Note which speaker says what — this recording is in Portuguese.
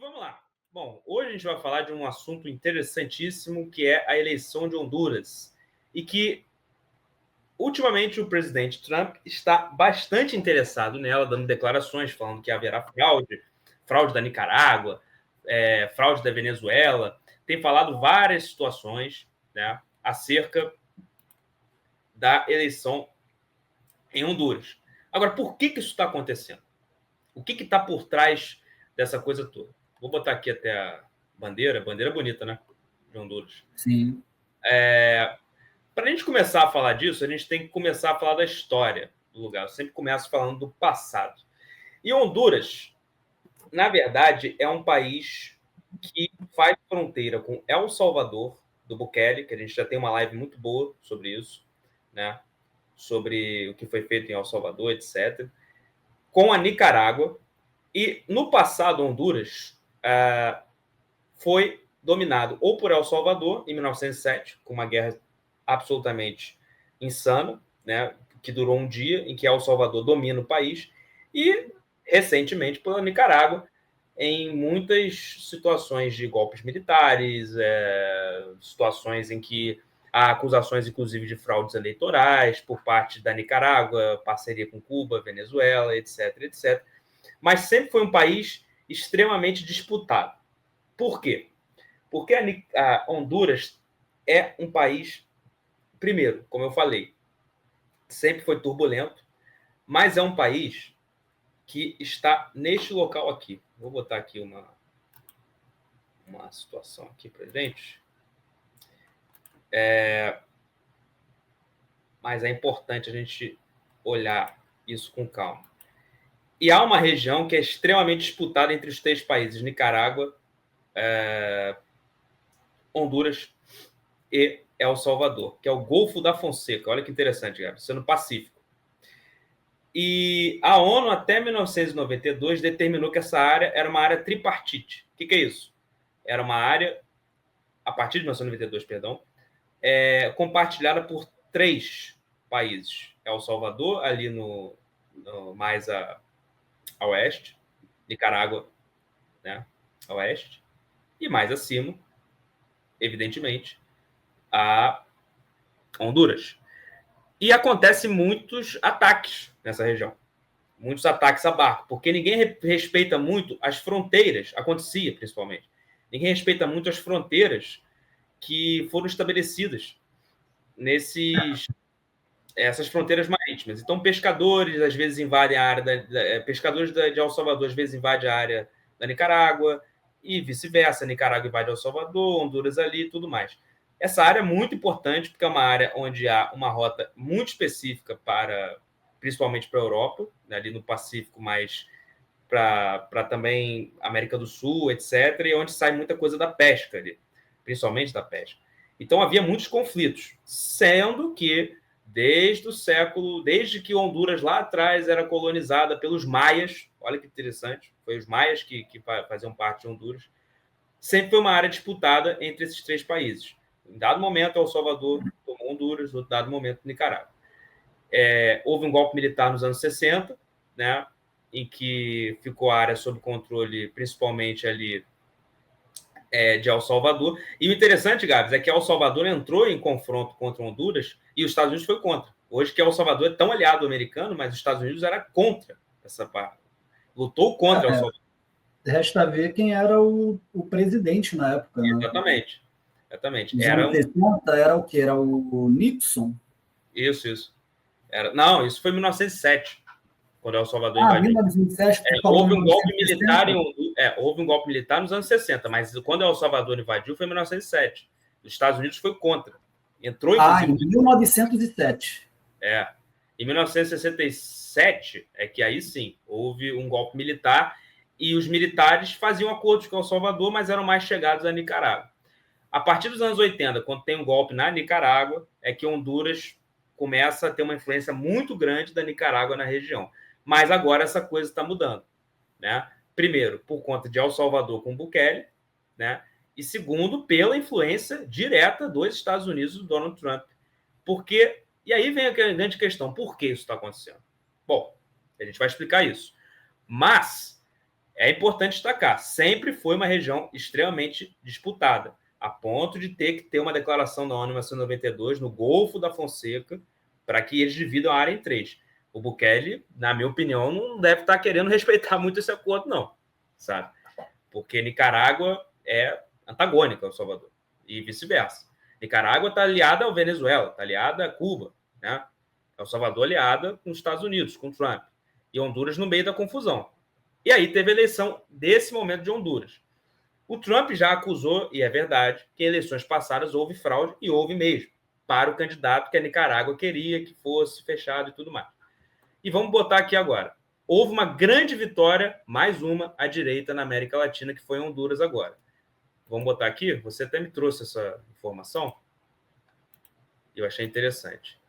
Speaker 1: vamos lá. Bom, hoje a gente vai falar de um assunto interessantíssimo, que é a eleição de Honduras. E que, ultimamente, o presidente Trump está bastante interessado nela, dando declarações, falando que haverá fraude da Nicarágua, fraude da Venezuela. Tem falado várias situações, né, acerca da eleição em Honduras. Agora, por que isso está acontecendo? O que está por trás dessa coisa toda? Vou botar aqui até a bandeira bonita, né? De Honduras.
Speaker 2: Sim.
Speaker 1: Para a gente começar a falar disso, a gente tem que começar a falar da história do lugar. Eu sempre começo falando do passado. E Honduras, na verdade, é um país que faz fronteira com El Salvador, do Bukele, que a gente já tem uma live muito boa sobre isso, né? Sobre o que foi feito em El Salvador, etc. Com a Nicarágua. E, no passado, Honduras foi dominado ou por El Salvador, em 1907, com uma guerra absolutamente insana, né, que durou um dia, em que El Salvador domina o país, e, recentemente, pela Nicarágua, em muitas situações de golpes militares, situações em que há acusações, inclusive, de fraudes eleitorais por parte da Nicarágua, parceria com Cuba, Venezuela, etc., etc. Mas sempre foi um país extremamente disputado. Por quê? Porque a Honduras é um país, primeiro, como eu falei, sempre foi turbulento, mas é um país que está neste local aqui. Vou botar aqui uma situação aqui para gente. Mas é importante a gente olhar isso com calma. E há uma região que é extremamente disputada entre os três países, Nicarágua, Honduras e El Salvador, que é o Golfo da Fonseca. Olha que interessante, Gabi. Isso é no Pacífico. E a ONU, até 1992, determinou que essa área era uma área tripartite. O que é isso? Era uma área, a partir de 1992, perdão, compartilhada por três países. El Salvador, ali mais a oeste, Nicarágua, né, a oeste, e mais acima, evidentemente, a Honduras. E acontecem muitos ataques nessa região. Muitos ataques a barco, porque ninguém respeita muito as fronteiras, acontecia principalmente. Ninguém respeita muito as fronteiras que foram estabelecidas essas fronteiras marítimas. Então, pescadores às vezes invadem a área pescadores de El Salvador às vezes invadem a área da Nicarágua e vice-versa. A Nicarágua invade El Salvador, Honduras ali e tudo mais. Essa área é muito importante porque é uma área onde há uma rota muito específica principalmente para a Europa, né, ali no Pacífico, mas para também América do Sul, etc., e onde sai muita coisa da pesca ali, principalmente da pesca. Então havia muitos conflitos, sendo que desde que Honduras lá atrás era colonizada pelos maias, olha que interessante, foi os maias que faziam parte de Honduras, sempre foi uma área disputada entre esses três países. Em dado momento, El Salvador tomou Honduras, em dado momento, Nicarágua. Houve um golpe militar nos anos 60, né, em que ficou a área sob controle, principalmente ali de El Salvador. E o interessante, Gabs, é que El Salvador entrou em confronto contra Honduras e os Estados Unidos foi contra. Hoje que El Salvador é tão aliado americano, mas os Estados Unidos era contra essa parte. Lutou contra El Salvador.
Speaker 2: Resta ver quem era o presidente na época. Né?
Speaker 1: Exatamente.
Speaker 2: Nos anos 60 era o que? Era o Nixon?
Speaker 1: Isso. Não, isso foi em 1907. Quando El Salvador invadiu.
Speaker 2: 1907,
Speaker 1: houve um golpe militar houve um golpe militar nos anos 60, mas quando El Salvador invadiu foi em 1907. Os Estados Unidos foi contra. Entrou,
Speaker 2: inclusive. Em 1907.
Speaker 1: Em 1967 é que aí sim houve um golpe militar e os militares faziam acordos com El Salvador, mas eram mais chegados à Nicarágua. A partir dos anos 80, quando tem um golpe na Nicarágua, é que Honduras começa a ter uma influência muito grande da Nicarágua na região. Mas agora essa coisa está mudando, né? Primeiro, por conta de El Salvador com Bukele, né? E segundo, pela influência direta dos Estados Unidos do Donald Trump. Porque, e aí vem a grande questão, por que isso está acontecendo? Bom, a gente vai explicar isso. Mas é importante destacar, sempre foi uma região extremamente disputada, a ponto de ter que ter uma declaração da ONU em 1992 no Golfo da Fonseca para que eles dividam a área em 3. O Bukele, na minha opinião, não deve estar querendo respeitar muito esse acordo, não, sabe? Porque Nicarágua é antagônica ao Salvador e vice-versa. Nicarágua está aliada ao Venezuela, está aliada a Cuba, né? El Salvador aliada com os Estados Unidos, com Trump. E Honduras no meio da confusão. E aí teve a eleição desse momento de Honduras. O Trump já acusou, e é verdade, que em eleições passadas houve fraude, e houve mesmo, para o candidato que a Nicarágua queria que fosse fechado e tudo mais. E vamos botar aqui agora. Houve uma grande vitória, mais uma, à direita na América Latina, que foi em Honduras agora. Vamos botar aqui? Você até me trouxe essa informação. Eu achei interessante.